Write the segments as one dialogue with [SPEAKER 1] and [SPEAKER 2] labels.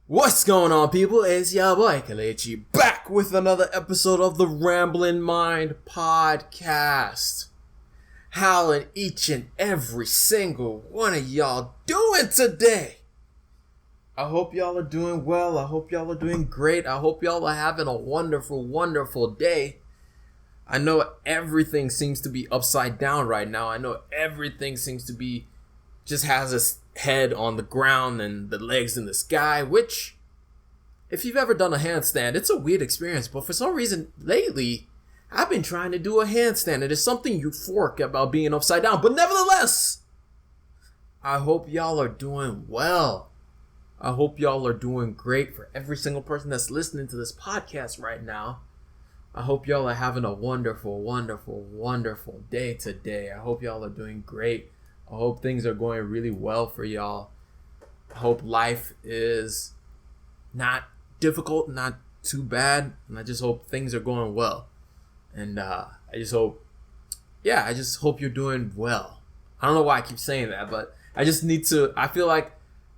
[SPEAKER 1] What's going on, people? It's your boy Kelechi back with another episode of the Ramblin' Mind podcast. How each and every single one of y'all doing today? I hope y'all are doing well. I hope y'all are doing great. I hope y'all are having a wonderful, wonderful day. I know everything seems to be upside down right now. I know everything seems to be just has its head on the ground and the legs in the sky, which, if you've ever done a handstand, it's a weird experience. But for some reason, lately, I've been trying to do a handstand. It is something euphoric about being upside down. But nevertheless, I hope y'all are doing well. I hope y'all are doing great. For every single person that's listening to this podcast right now, I hope y'all are having a wonderful, wonderful, wonderful day today. I hope y'all are doing great. I hope things are going really well for y'all. I hope life is not difficult, not too bad, and I just hope things are going well. And I just hope you're doing well. I don't know why I keep saying that, but I feel like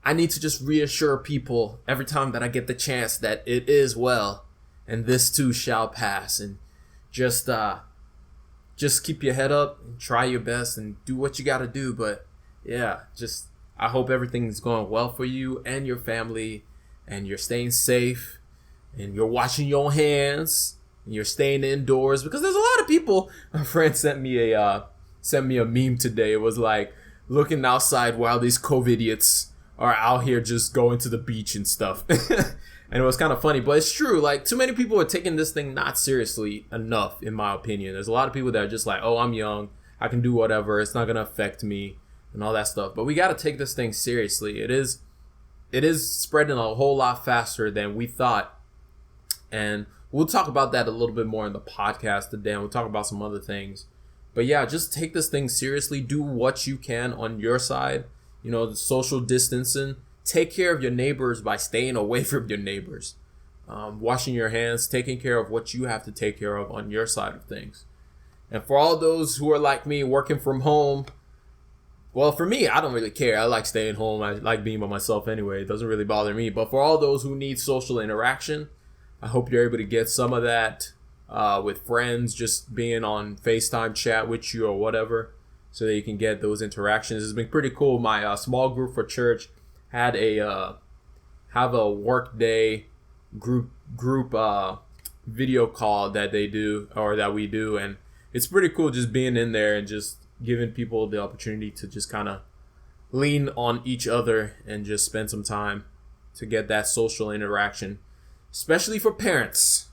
[SPEAKER 1] I need to just reassure people every time that I get the chance that it is well, and this too shall pass. And just keep your head up and try your best and do what you got to do. But yeah, I hope everything's going well for you and your family, and you're staying safe, and you're washing your hands, and you're staying indoors, because there's a lot of people. My friend sent me a meme today. It was like, looking outside while these COVID idiots are out here just going to the beach and stuff. And it was kind of funny, but it's true. Like, too many people are taking this thing not seriously enough, in my opinion. There's a lot of people that are just like, oh, I'm young, I can do whatever, it's not going to affect me, and all that stuff. But we got to take this thing seriously. It is spreading a whole lot faster than we thought. And we'll talk about that a little bit more in the podcast today, and we'll talk about some other things. But yeah, just take this thing seriously. Do what you can on your side. You know, the social distancing. Take care of your neighbors by staying away from your neighbors. Washing your hands, taking care of what you have to take care of on your side of things. And for all those who are like me, working from home, well, for me, I don't really care. I like staying home. I like being by myself anyway. It doesn't really bother me. But for all those who need social interaction, I hope you're able to get some of that with friends, just being on FaceTime chat with you or whatever, so that you can get those interactions. It's been pretty cool. My small group for church had have a work day group video call that they do, or that we do, and it's pretty cool just being in there and just giving people the opportunity to just kind of lean on each other and just spend some time to get that social interaction, especially for parents,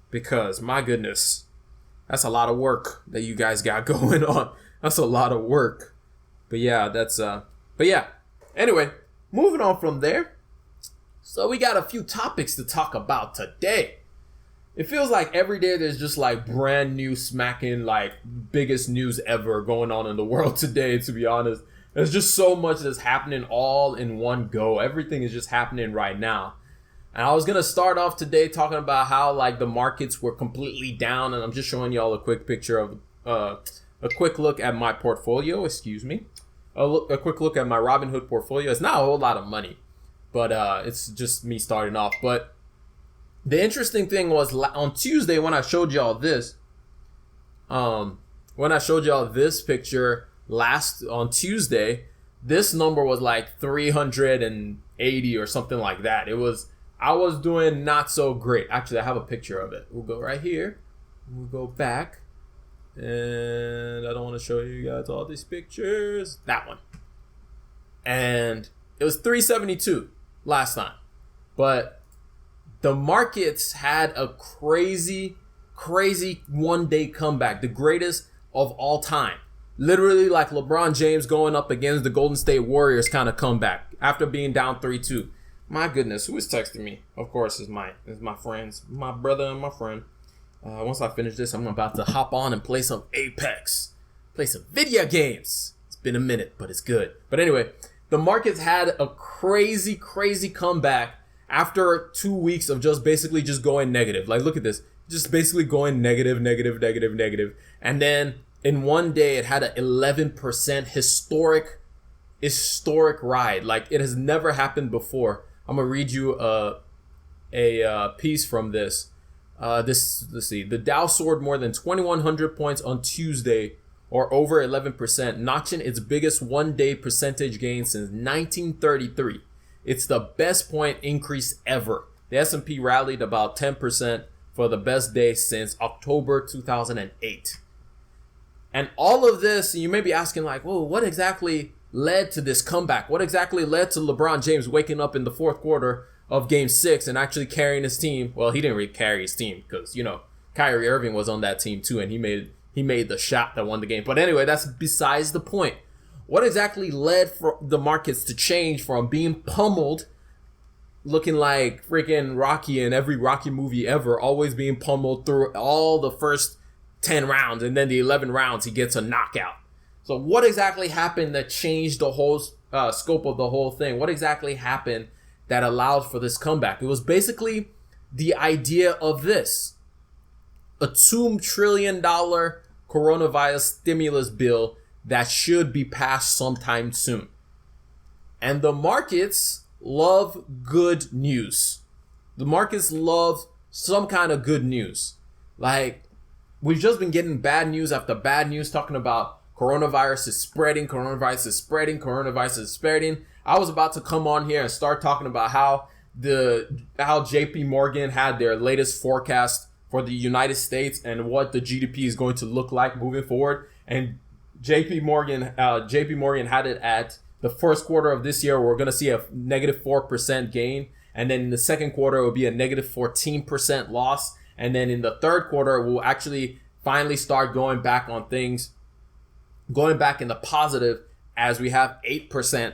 [SPEAKER 1] because my goodness, that's a lot of work that you guys got going on. That's a lot of work. But yeah, anyway, moving on from there. So we got a few topics to talk about today. It feels like every day there's just like brand new smacking, like biggest news ever going on in the world today, to be honest. There's just so much that's happening all in one go. Everything is just happening right now. And I was going to start off today talking about how like the markets were completely down, and I'm just showing y'all a quick picture of a quick look at my portfolio, a quick look at my Robinhood portfolio. It's not a whole lot of money, but it's just me starting off. But the interesting thing was on Tuesday when I showed y'all this, picture on Tuesday, this number was like 380 or something like that. I was doing not so great. Actually, I have a picture of it. We'll go right here. We'll go back. And I don't want to show you guys all these pictures. That one. And it was 372 last time. But the markets had a crazy one-day comeback. The greatest of all time. Literally like LeBron James going up against the Golden State Warriors kind of comeback after being down 3-2. My goodness, who is texting me? Of course, it's my friends, my brother and my friend. Once I finish this, I'm about to hop on and play some Apex. Play some video games. It's been a minute, but it's good. But anyway, the markets had a crazy comeback after 2 weeks of just basically just going negative. Like, look at this. Just basically going negative. And then in one day, it had an 11% historic ride. Like, it has never happened before. I'm gonna read you a piece from this. Let's see. The Dow soared more than 2,100 points on Tuesday, or over 11%, notching its biggest one-day percentage gain since 1933. It's the best point increase ever. The S&P rallied about 10% for the best day since October 2008. And all of this, you may be asking like, whoa, what exactly led to this comeback? What exactly led to LeBron James waking up in the fourth quarter of Game 6 and actually carrying his team? Well, he didn't really carry his team because, Kyrie Irving was on that team too, and he made the shot that won the game. But anyway, that's besides the point. What exactly led for the markets to change from being pummeled, looking like freaking Rocky in every Rocky movie ever, always being pummeled through all the first 10 rounds, and then the 11 rounds he gets a knockout? So what exactly happened that changed the whole scope of the whole thing? What exactly happened that allowed for this comeback? It was basically the idea of this: a $2 trillion coronavirus stimulus bill that should be passed sometime soon. And the markets love good news. The markets love some kind of good news. Like, we've just been getting bad news after bad news talking about coronavirus is spreading. I was about to come on here and start talking about how JP Morgan had their latest forecast for the United States and what the GDP is going to look like moving forward. And JP Morgan had it at the first quarter of this year, we're going to see a negative 4% gain. And then in the second quarter, it will be a negative 14% loss. And then in the third quarter, we'll actually finally start going back in the positive, as we have 8%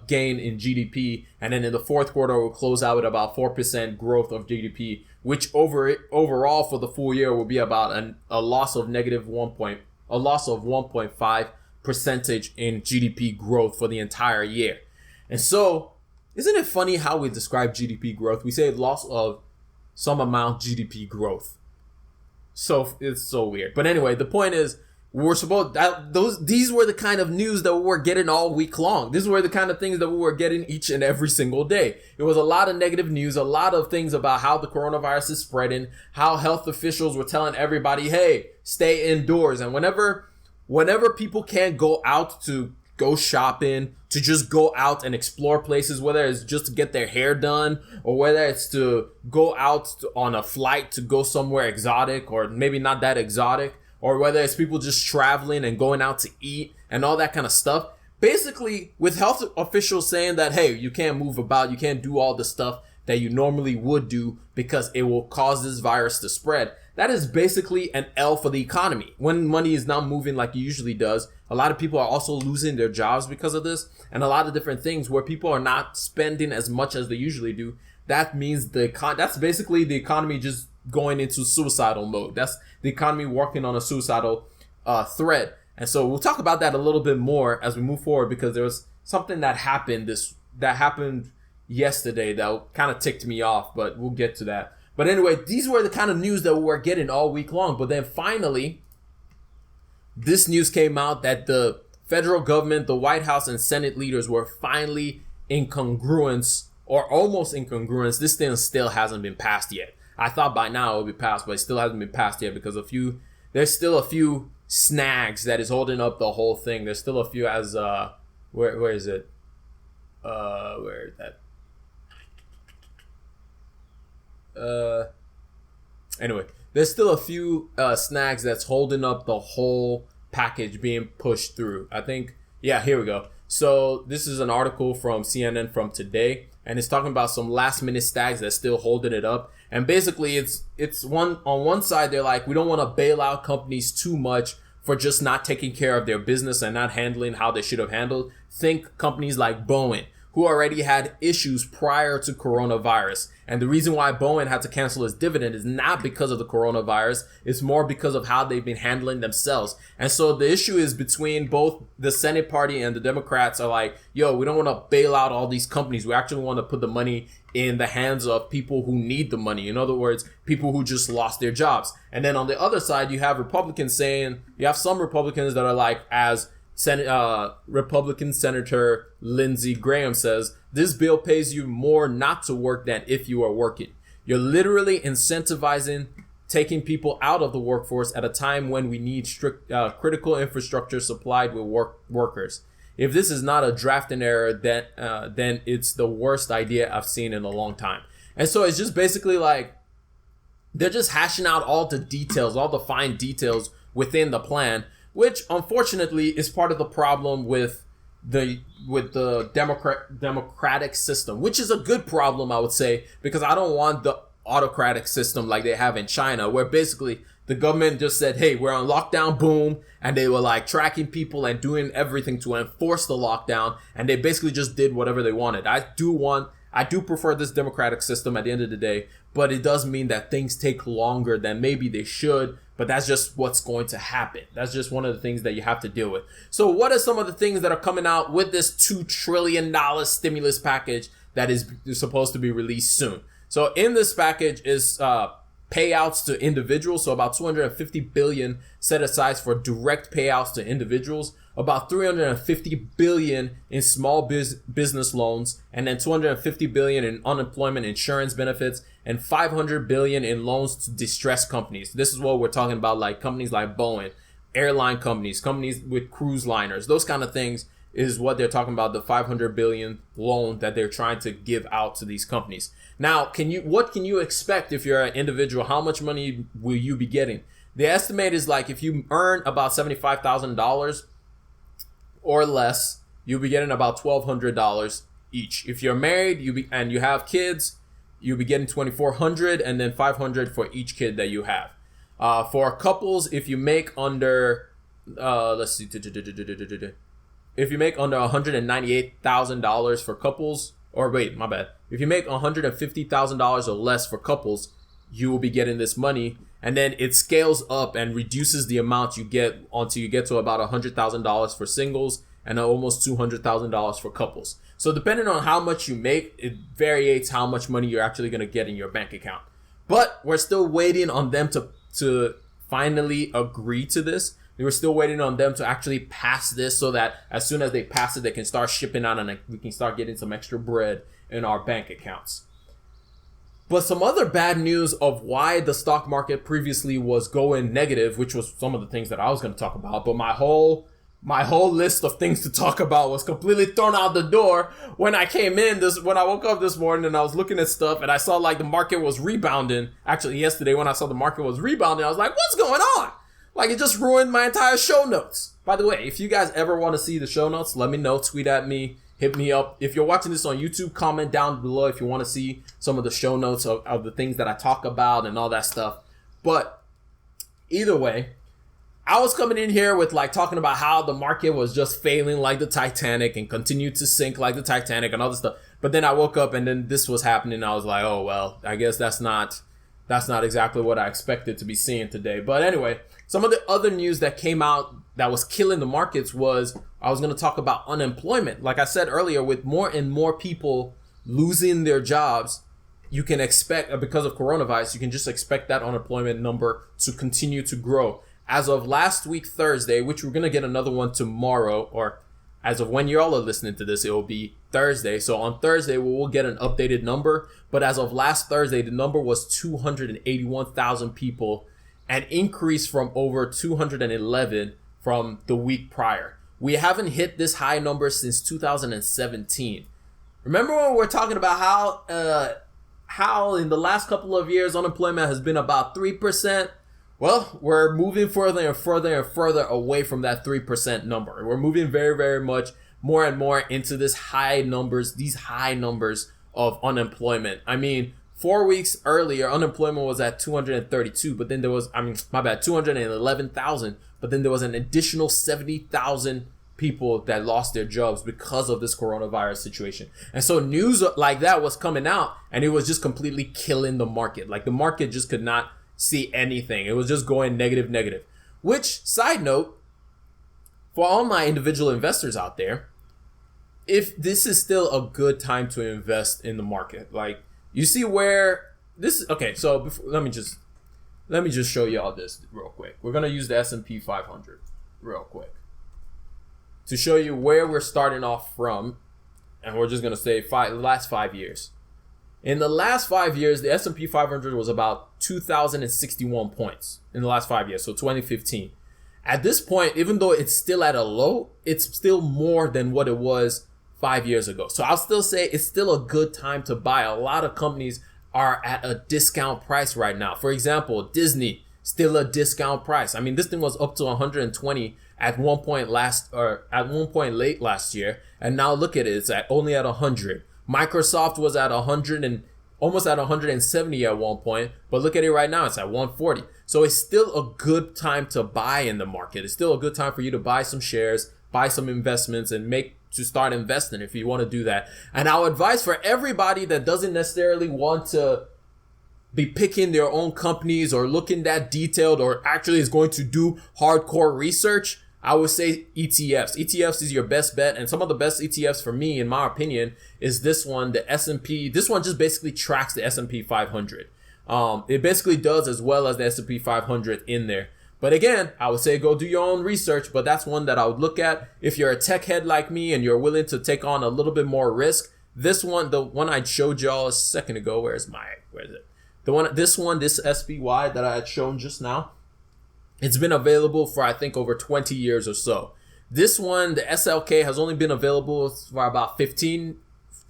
[SPEAKER 1] gain in GDP. And then in the fourth quarter, we'll close out with about 4% growth of GDP, which overall for the full year will be about a loss of 1.5 percentage in GDP growth for the entire year. And so, isn't it funny how we describe GDP growth? We say loss of some amount GDP growth. So it's so weird. But anyway, the point is, these were the kind of news that we were getting all week long. These were the kind of things that we were getting each and every single day. It was a lot of negative news, a lot of things about how the coronavirus is spreading, how health officials were telling everybody, hey, stay indoors. And whenever people can't go out to go shopping, to just go out and explore places, whether it's just to get their hair done, or whether it's to go out on a flight to go somewhere exotic, or maybe not that exotic, or whether it's people just traveling and going out to eat and all that kind of stuff. Basically, with health officials saying that, hey, you can't move about, you can't do all the stuff that you normally would do because it will cause this virus to spread. That is basically an L for the economy. When money is not moving like it usually does, a lot of people are also losing their jobs because of this, and a lot of different things where people are not spending as much as they usually do. That means that's basically the economy just going into suicidal mode. That's the economy working on a suicidal thread. And so we'll talk about that a little bit more as we move forward, because there was something that happened yesterday that kind of ticked me off, but we'll get to that. But anyway, these were the kind of news that we were getting all week long. But then finally, this news came out that the federal government, the White House, and Senate leaders were finally in congruence, or almost in congruence. This thing still hasn't been passed yet. I thought by now it would be passed, but it still hasn't been passed yet because there's still a few snags that is holding up the whole thing. There's still a few as where is it? Where is that? Anyway, there's still a few snags that's holding up the whole package being pushed through. I think, yeah, here we go. So this is an article from CNN from today, and it's talking about some last minute snags that's still holding it up. And basically it's on one side, they're like, we don't want to bail out companies too much for just not taking care of their business and not handling how they should have handled. Think companies like Boeing, who already had issues prior to coronavirus. And the reason why Boeing had to cancel its dividend is not because of the coronavirus. It's more because of how they've been handling themselves. And so the issue is between both the Senate party and the Democrats are like, yo, we don't want to bail out all these companies. We actually want to put the money in the hands of people who need the money. In other words, people who just lost their jobs. And then on the other side, you have Republicans saying, you have some Republicans that are like, as Republican Senator Lindsey Graham says, This bill pays you more not to work than if you are working. You're literally incentivizing taking people out of the workforce at a time when we need strict critical infrastructure supplied with workers. If this is not a drafting error, then it's the worst idea I've seen in a long time. And so it's just basically like they're just hashing out all the details, all the fine details within the plan, which unfortunately is part of the problem with the democratic system, which is a good problem, I would say, because I don't want the autocratic system like they have in China, where basically the government just said, hey, we're on lockdown, boom, and they were like tracking people and doing everything to enforce the lockdown, and they basically just did whatever they wanted. I do prefer this democratic system at the end of the day, but it does mean that things take longer than maybe they should, but that's just what's going to happen. That's just one of the things that you have to deal with. So what are some of the things that are coming out with this $2 trillion stimulus package that is supposed to be released soon? So in this package is payouts to individuals. So about $250 billion set aside for direct payouts to individuals, about $350 billion in small business loans, and then $250 billion in unemployment insurance benefits, and $500 billion in loans to distressed companies. This is what we're talking about, like companies like Boeing, airline companies with cruise liners, those kind of things is what they're talking about, the $500 billion loan that they're trying to give out to these companies. Now, what can you expect if you're an individual? How much money will you be getting? The estimate is like if you earn about $75,000 or less, you'll be getting about $1,200 each. If you're married and you have kids, you'll be getting $2,400 and then $500 for each kid that you have. For couples, if you make under, if you make under $198,000 for couples, or wait, my bad. If you make $150,000 or less for couples, you will be getting this money. And then it scales up and reduces the amount you get until you get to about $100,000 for singles and almost $200,000 for couples. So depending on how much you make, it varies how much money you're actually going to get in your bank account. But we're still waiting on them to finally agree to this. We're still waiting on them to actually pass this so that as soon as they pass it, they can start shipping out and we can start getting some extra bread in our bank accounts. But some other bad news of why the stock market previously was going negative, which was some of the things that I was going to talk about, but my whole list of things to talk about was completely thrown out the door when I came in when I woke up this morning and I was looking at stuff and I saw like the market was rebounding. Actually, yesterday when I saw the market was rebounding, I was like, what's going on? Like, it just ruined my entire show notes. By the way, if you guys ever want to see the show notes, let me know. Tweet at me. Hit me up. If you're watching this on YouTube, comment down below if you want to see some of the show notes of the things that I talk about and all that stuff. But either way, I was coming in here with like talking about how the market was just failing like the Titanic and continued to sink like the Titanic and all this stuff. But then I woke up and then this was happening. I was like, oh, well, I guess that's not exactly what I expected to be seeing today. But anyway, some of the other news that came out that was killing the markets was I was going to talk about unemployment. Like I said earlier, with more and more people losing their jobs, you can expect, because of coronavirus, you can just expect that unemployment number to continue to grow. As of last week, Thursday, which we're going to get another one tomorrow, or as of when y'all are listening to this, it will be Thursday. So on Thursday, we will get an updated number. But as of last Thursday, the number was 281,000 people, an increase from over 211 from the week prior. We haven't hit this high number since 2017. Remember when we were talking about how in the last couple of years unemployment has been about 3%? Well, we're moving further and further and further away from that 3% number. We're moving very, very much more and more into these high numbers of unemployment. I mean, 4 weeks earlier, unemployment was at 232, but then there was, 211,000, but then there was an additional 70,000 people that lost their jobs because of this coronavirus situation. And so news like that was coming out and it was just completely killing the market. Like the market just could not see anything. It was just going negative. Which, side note, for all my individual investors out there, if this is still a good time to invest in the market, like you see where this is. Okay, so let me just show you all this real quick. We're gonna use the S&P 500 real quick to show you where we're starting off from and we're just going to say the last 5 years. In the last 5 years, the S&P 500 was about 2,061 points in the last 5 years, so 2015. At this point, even though it's still at a low, it's still more than what it was 5 years ago. So I'll still say it's still a good time to buy. A lot of companies are at a discount price right now. For example, Disney, still a discount price. I mean, this thing was up to 120 at one point late last year, and now look at it, it's only at 100. Microsoft was at 100 and almost at 170 at one point, but look at it right now, it's at 140. So it's still a good time to buy in the market. It's still a good time for you to buy some shares, buy some investments, and to start investing if you want to do that. And I'll advise for everybody that doesn't necessarily want to be picking their own companies or looking that detailed or actually is going to do hardcore research, I would say ETFs. ETFs is your best bet. And some of the best ETFs for me, in my opinion, is this one, the S&P. This one just basically tracks the S&P 500. It basically does as well as the S&P 500 in there. But again, I would say go do your own research, but that's one that I would look at. If you're a tech head like me and you're willing to take on a little bit more risk, this one, the one I showed y'all a second ago, where is it? This SPY that I had shown just now, it's been available for I think over 20 years or so. This one, the SLK, has only been available for about 10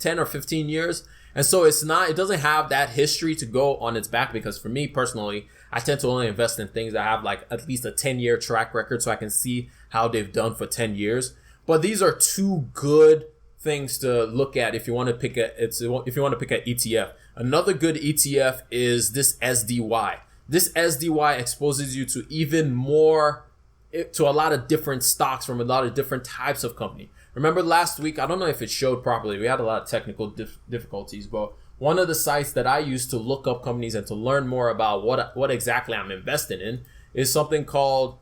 [SPEAKER 1] or 15 years. And so it doesn't have that history to go on its back, because for me personally, I tend to only invest in things that have like at least a 10-year track record so I can see how they've done for 10 years. But these are two good things to look at if you want to pick an ETF. Another good ETF is this SDY. This SDY exposes you to even more, to a lot of different stocks from a lot of different types of company. Remember last week, I don't know if it showed properly. We had a lot of technical difficulties, but one of the sites that I use to look up companies and to learn more about what exactly I'm investing in is something called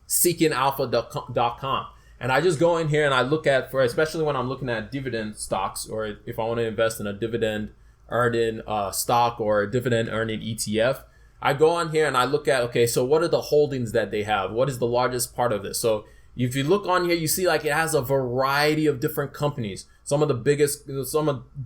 [SPEAKER 1] seekingalpha.com. And I just go in here and I look at, especially when I'm looking at dividend stocks, or if I want to invest in a dividend earning stock or a dividend earning ETF, I go on here and I look at, okay, so what are the holdings that they have? What is the largest part of this? So if you look on here, you see like it has a variety of different companies. Some of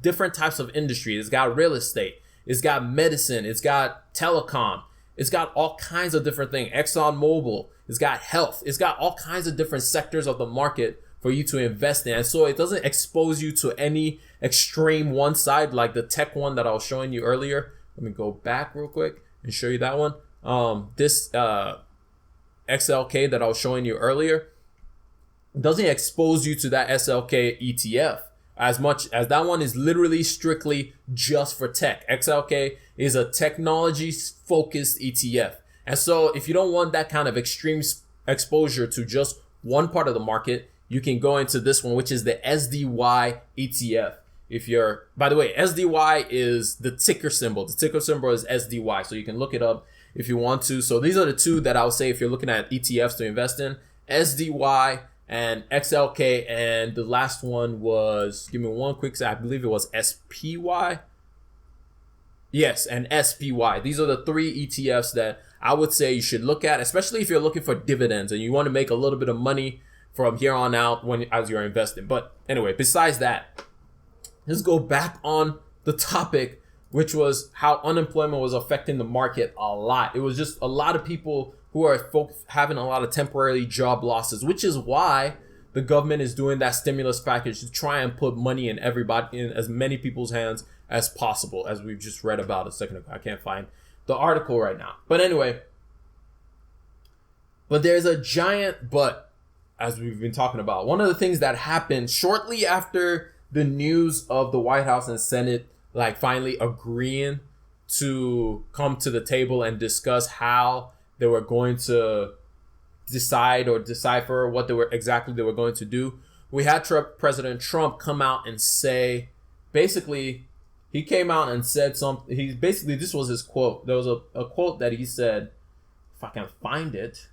[SPEAKER 1] different types of industry. It's got real estate. It's got medicine. It's got telecom. It's got all kinds of different things. ExxonMobil. It's got health. It's got all kinds of different sectors of the market for you to invest in. And so it doesn't expose you to any extreme one side like the tech one that I was showing you earlier. Let me go back real quick and show you that one. This XLK that I was showing you earlier doesn't expose you to that SLK ETF as much as that one is literally strictly just for tech. XLK is a technology focused ETF. And so if you don't want that kind of extreme exposure to just one part of the market, you can go into this one, which is the SDY ETF. By the way, SDY is the ticker symbol. The ticker symbol is SDY. So you can look it up if you want to. So these are the two that I would say if you're looking at ETFs to invest in, SDY and XLK. And the last one was, give me one quick second, I believe it was SPY. Yes, and SPY. These are the three ETFs that I would say you should look at, especially if you're looking for dividends and you want to make a little bit of money from here on out as you're investing. But anyway, besides that, let's go back on the topic, which was how unemployment was affecting the market a lot. It was just a lot of people who are having a lot of temporary job losses, which is why the government is doing that stimulus package to try and put money in as many people's hands as possible, as we've just read about a second ago. I can't find the article right now. But anyway, but there's a giant but, as we've been talking about. One of the things that happened shortly after the news of the White House and Senate like finally agreeing to come to the table and discuss how they were going to decide or decipher what they were going to do. We had President Trump come out and say, basically, he came out and said something. This was his quote. There was a quote that he said, if I can find it.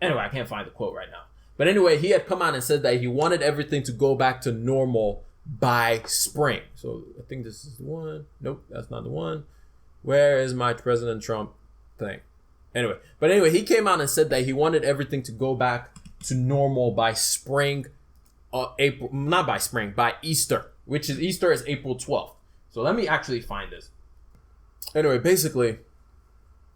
[SPEAKER 1] Anyway, I can't find the quote right now. But anyway, he had come out and said that he wanted everything to go back to normal by spring. So I think this is the one. Nope, that's not the one. Where is my President Trump thing? Anyway, he came out and said that he wanted everything to go back to normal by spring April, not by spring, by Easter, which is Easter is April 12th. So let me actually find this. Anyway, basically,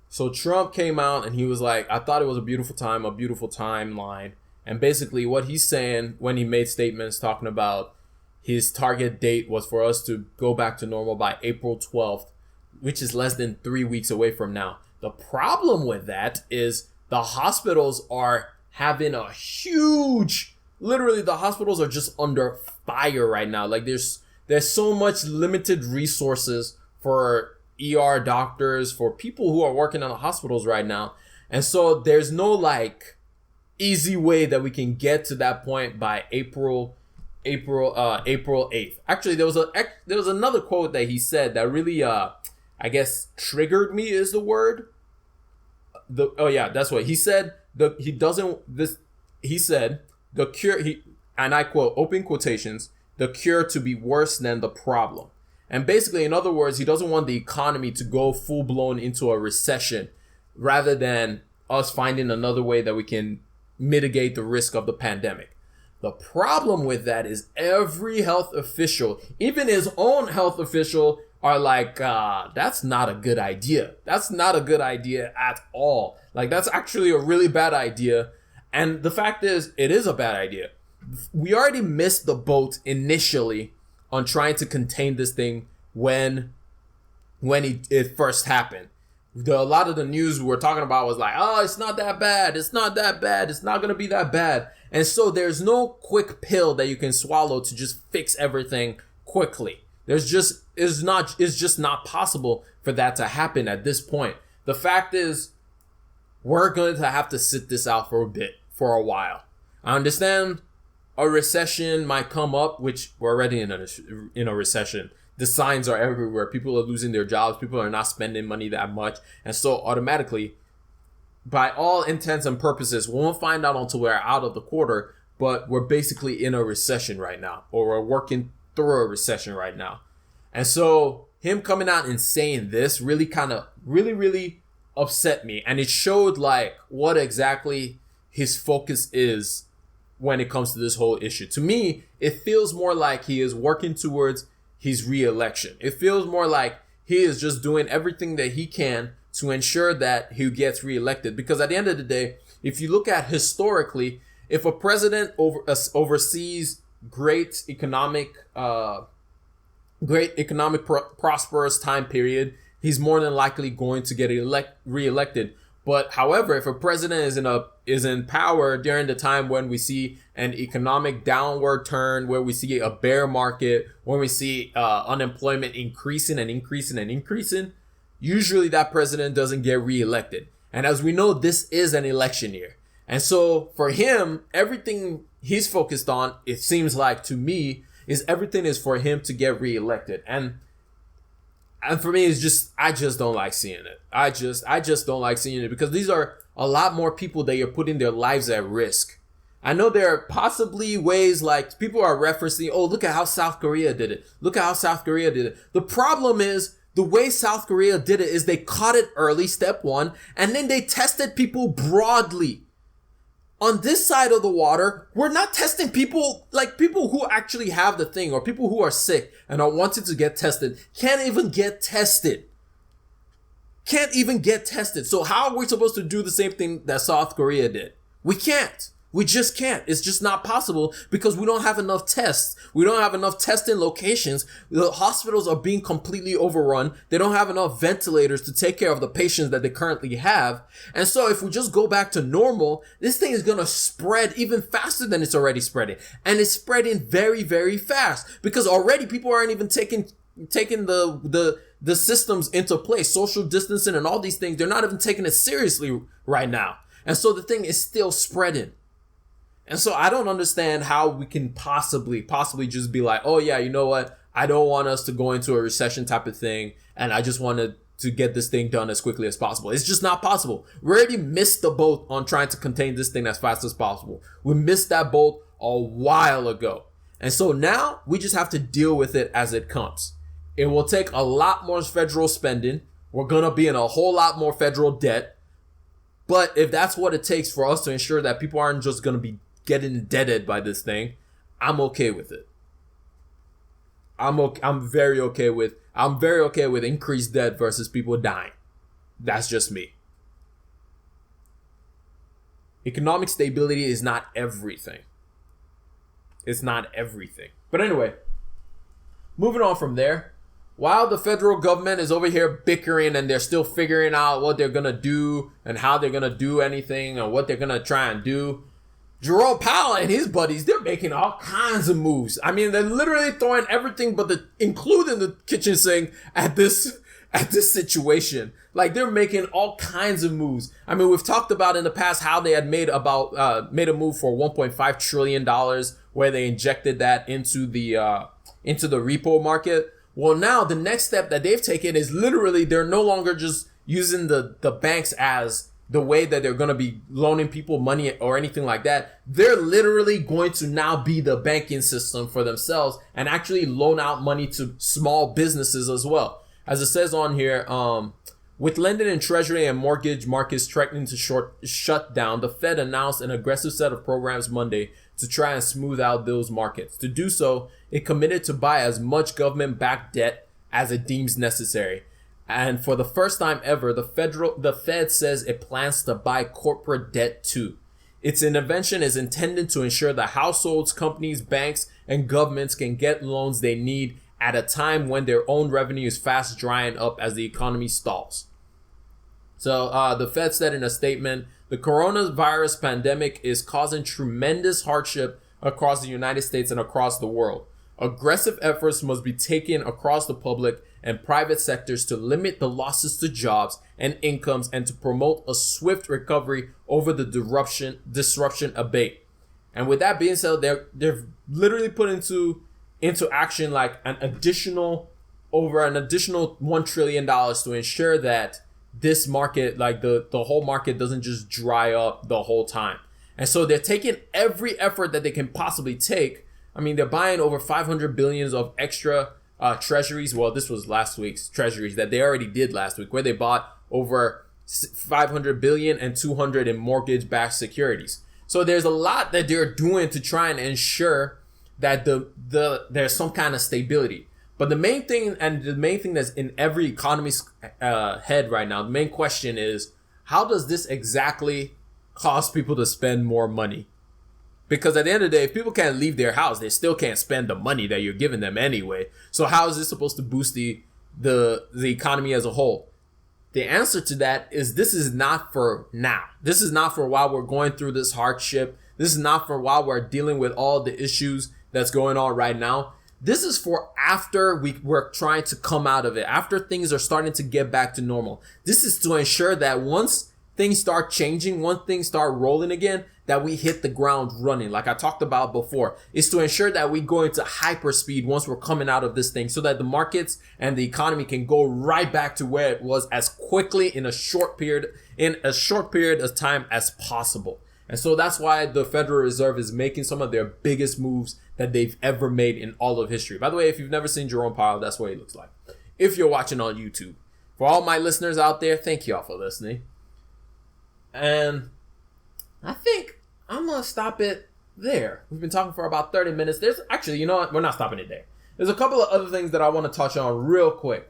[SPEAKER 1] so Trump came out and he was like, I thought it was a beautiful timeline. And basically what he's saying when he made statements talking about his target date was for us to go back to normal by April 12th, which is less than 3 weeks away from now. The problem with that is the hospitals are having a huge, literally the hospitals are just under fire right now. Like there's so much limited resources for ER doctors, for people who are working in the hospitals right now. And so there's no like easy way that we can get to that point by April 8th. Actually, there was another quote that he said that really I guess triggered me is the word. That's what he said. He said the cure, and I quote, open quotations, the cure to be worse than the problem. And basically, in other words, he doesn't want the economy to go full blown into a recession rather than us finding another way that we can mitigate the risk of the pandemic. The problem with that is every health official, even his own health official, are like, that's not a good idea. That's not a good idea at all. Like, that's actually a really bad idea. And the fact is, it is a bad idea. We already missed the boat initially on trying to contain this thing when it first happened. A lot of the news we were talking about was like, oh, it's not that bad. It's not that bad. It's not going to be that bad. And so there's no quick pill that you can swallow to just fix everything quickly. It's just not possible for that to happen at this point. The fact is, we're going to have to sit this out for a while. I understand a recession might come up, which we're already in a recession. The signs are everywhere. People are losing their jobs. People are not spending money that much. And so automatically, by all intents and purposes, we won't find out until we're out of the quarter, but we're basically in a recession right now, or we're working through a recession right now. And so him coming out and saying this really upset me. And it showed like what exactly his focus is when it comes to this whole issue. To me, it feels more like he is working towards his re-election. It feels more like he is just doing everything that he can to ensure that he gets re-elected. Because at the end of the day, if you look at historically, if a president oversees great economic prosperous time period, he's more than likely going to get re-elected. But however, if a president is in power during the time when we see an economic downward turn, where we see a bear market, when we see unemployment increasing, usually that president doesn't get reelected. And as we know, this is an election year. And so for him, everything he's focused on, it seems like to me, is everything is for him to get reelected. And for me, it's just, I just don't like seeing it. I just don't like seeing it because these are a lot more people that you're putting their lives at risk. I know there are possibly ways like people are referencing, oh, look at how South Korea did it. Look at how South Korea did it. The problem is the way South Korea did it is they caught it early, step one, and then they tested people broadly. On this side of the water, we're not testing people, like people who actually have the thing or people who are sick and are wanting to get tested can't even get tested. So how are we supposed to do the same thing that South Korea did? We can't. We just can't. It's just not possible because we don't have enough tests. We don't have enough testing locations. The hospitals are being completely overrun. They don't have enough ventilators to take care of the patients that they currently have. And so if we just go back to normal, this thing is going to spread even faster than it's already spreading. And it's spreading very, very fast because already people aren't even taking the systems into place, social distancing and all these things. They're not even taking it seriously right now. And so the thing is still spreading. And so I don't understand how we can possibly just be like, oh yeah, you know what? I don't want us to go into a recession type of thing. And I just wanted to get this thing done as quickly as possible. It's just not possible. We already missed the boat on trying to contain this thing as fast as possible. We missed that boat a while ago. And so now we just have to deal with it as it comes. It will take a lot more federal spending. We're going to be in a whole lot more federal debt. But if that's what it takes for us to ensure that people aren't just going to be getting indebted by this thing, I'm okay with it. I'm very okay with increased debt versus people dying. That's just me. Economic stability is not everything. It's not everything. But anyway, moving on from there. While the federal government is over here bickering and they're still figuring out what they're going to do and how they're going to do anything and what they're going to try and do, Jerome Powell and his buddies, they're making all kinds of moves. I mean, they're literally throwing everything but including the kitchen sink at this situation. Like, they're making all kinds of moves. I mean, we've talked about in the past how they had made a move for $1.5 trillion where they injected that into the repo market. Well, now the next step that they've taken is literally they're no longer just using the banks as the way that they're going to be loaning people money or anything like that. They're literally going to now be the banking system for themselves and actually loan out money to small businesses as well. As it says on here, with lending and treasury and mortgage markets threatening to shut down, the Fed announced an aggressive set of programs Monday to try and smooth out those markets. To do so, it committed to buy as much government-backed debt as it deems necessary. And for the first time ever, the Fed says it plans to buy corporate debt too. Its intervention is intended to ensure that households, companies, banks, and governments can get loans they need at a time when their own revenue is fast drying up as the economy stalls. So the Fed said in a statement, the coronavirus pandemic is causing tremendous hardship across the United States and across the world. Aggressive efforts must be taken across the public and private sectors to limit the losses to jobs and incomes and to promote a swift recovery over the disruption abate. And with that being said, they're literally put into action like an additional $1 trillion to ensure that this market, like the whole market, doesn't just dry up the whole time. And so they're taking every effort that they can possibly take. I mean, they're buying over 500 billions of extra treasuries. Well, this was last week's treasuries that they already did last week, where they bought over 500 billion and 200 in mortgage-backed securities. So there's a lot that they're doing to try and ensure that there's some kind of stability. But the main thing that's in every economist's head right now, the main question is, how does this exactly cause people to spend more money? Because at the end of the day, if people can't leave their house, they still can't spend the money that you're giving them anyway. So how is this supposed to boost the economy as a whole? The answer to that is this is not for now. This is not for while we're going through this hardship. This is not for while we're dealing with all the issues that's going on right now. This is for after we're trying to come out of it, after things are starting to get back to normal. This is to ensure that once things start changing, once things start rolling again, that we hit the ground running. Like I talked about before, is to ensure that we go into hyperspeed once we're coming out of this thing so that the markets and the economy can go right back to where it was as quickly in a short period of time as possible. And so that's why the Federal Reserve is making some of their biggest moves that they've ever made in all of history. By the way, if you've never seen Jerome Powell, that's what he looks like. If you're watching on YouTube. For all my listeners out there, thank y'all for listening. And I think I'm going to stop it there. We've been talking for about 30 minutes. There's actually, you know what? We're not stopping it there. There's a couple of other things that I want to touch on real quick.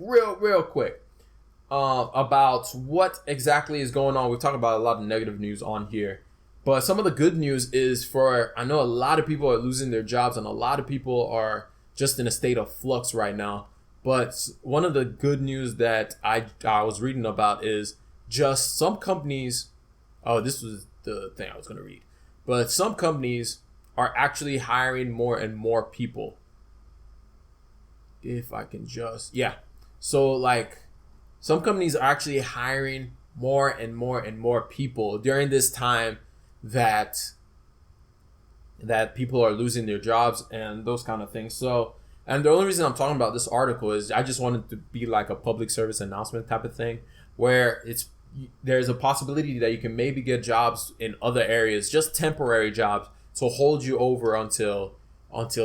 [SPEAKER 1] About what exactly is going on. We've talked about a lot of negative news on here. But some of the good news is I know a lot of people are losing their jobs and a lot of people are just in a state of flux right now. But one of the good news that I was reading about is just some companies, this was the thing I was going to read, but some companies are actually hiring more and more people. If I can so like some companies are actually hiring more and more and more people during this time that people are losing their jobs and those kind of things. So, and the only reason I'm talking about this article is I just wanted to be like a public service announcement type of thing where there's a possibility that you can maybe get jobs in other areas, just temporary jobs to hold you over until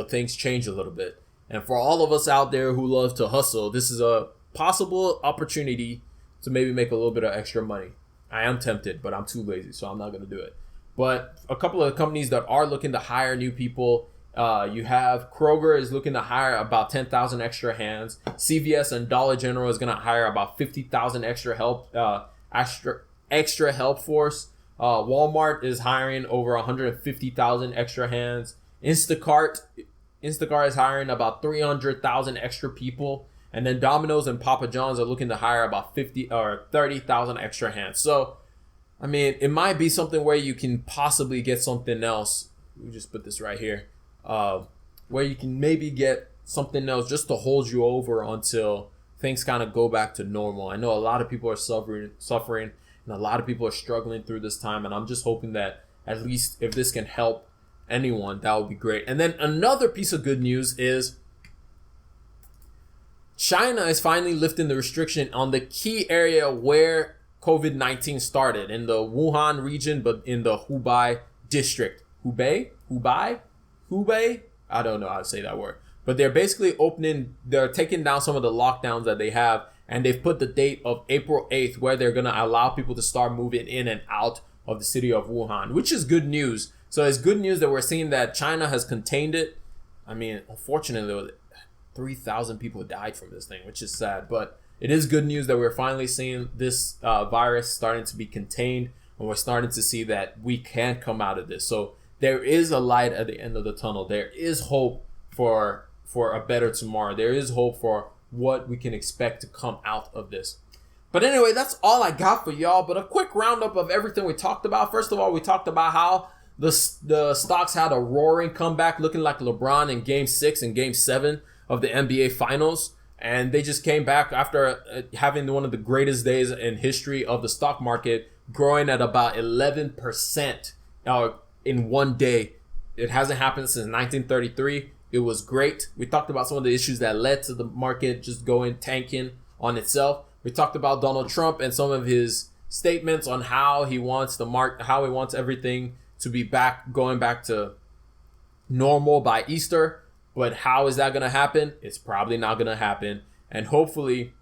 [SPEAKER 1] things change a little bit. And for all of us out there who love to hustle, this is a possible opportunity to maybe make a little bit of extra money. I am tempted, but I'm too lazy, so I'm not going to do it. But a couple of companies that are looking to hire new people You have Kroger is looking to hire about 10,000 extra hands. CVS and Dollar General is going to hire about 50,000 extra help force. Walmart is hiring over 150,000 extra hands. Instacart is hiring about 300,000 extra people. And then Domino's and Papa John's are looking to hire about 50 or 30,000 extra hands. So, I mean, it might be something where you can possibly get something else. We just put this right here. Where you can maybe get something else just to hold you over until things kind of go back to normal. I know a lot of people are suffering, and a lot of people are struggling through this time. And I'm just hoping that at least if this can help anyone, that would be great. And then another piece of good news is China is finally lifting the restriction on the key area where COVID-19 started in the Wuhan region, but in the Hubei district. Hubei? I don't know how to say that word. But they're basically they're taking down some of the lockdowns that they have, and they've put the date of April 8th where they're going to allow people to start moving in and out of the city of Wuhan, which is good news. So it's good news that we're seeing that China has contained it. I mean, unfortunately, 3,000 people died from this thing, which is sad. But it is good news that we're finally seeing this virus starting to be contained, and we're starting to see that we can come out of this. So there is a light at the end of the tunnel. There is hope for a better tomorrow. There is hope for what we can expect to come out of this. But anyway, that's all I got for y'all. But a quick roundup of everything we talked about. First of all, we talked about how the stocks had a roaring comeback, looking like LeBron in Game 6 and Game 7 of the NBA Finals. And they just came back after having one of the greatest days in history of the stock market, growing at about 11% in one day. It hasn't happened since 1933. It was great. We talked about some of the issues that led to the market just tanking on itself. We talked about Donald Trump and some of his statements on how he wants everything to be going back to normal by Easter. But how is that going to happen? It's probably not going to happen. And hopefully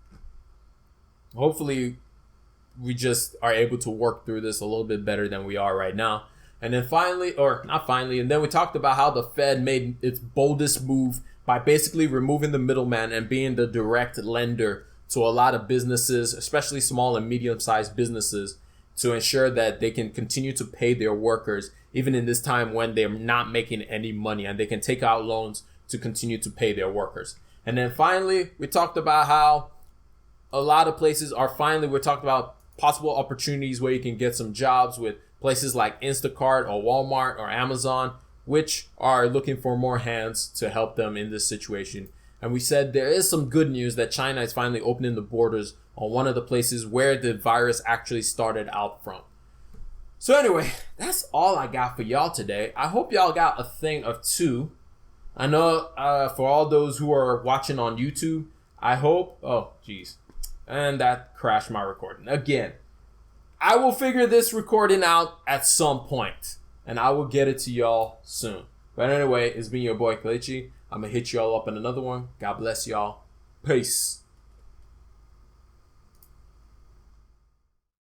[SPEAKER 1] we just are able to work through this a little bit better than we are right now. And then and then we talked about how the Fed made its boldest move by basically removing the middleman and being the direct lender to a lot of businesses, especially small and medium-sized businesses, to ensure that they can continue to pay their workers even in this time when they're not making any money, and they can take out loans to continue to pay their workers. And then finally, we talked about how a lot of places we're talking about possible opportunities where you can get some jobs with places like Instacart or Walmart or Amazon, which are looking for more hands to help them in this situation. And we said there is some good news that China is finally opening the borders on one of the places where the virus actually started out from. So anyway, that's all I got for y'all today. I hope y'all got a thing or two. I know for all those who are watching on YouTube, I hope... Oh, geez. And that crashed my recording again. I will figure this recording out at some point, and I will get it to y'all soon. But anyway, it's been your boy Kelechi. I'm going to hit y'all up in another one. God bless y'all. Peace.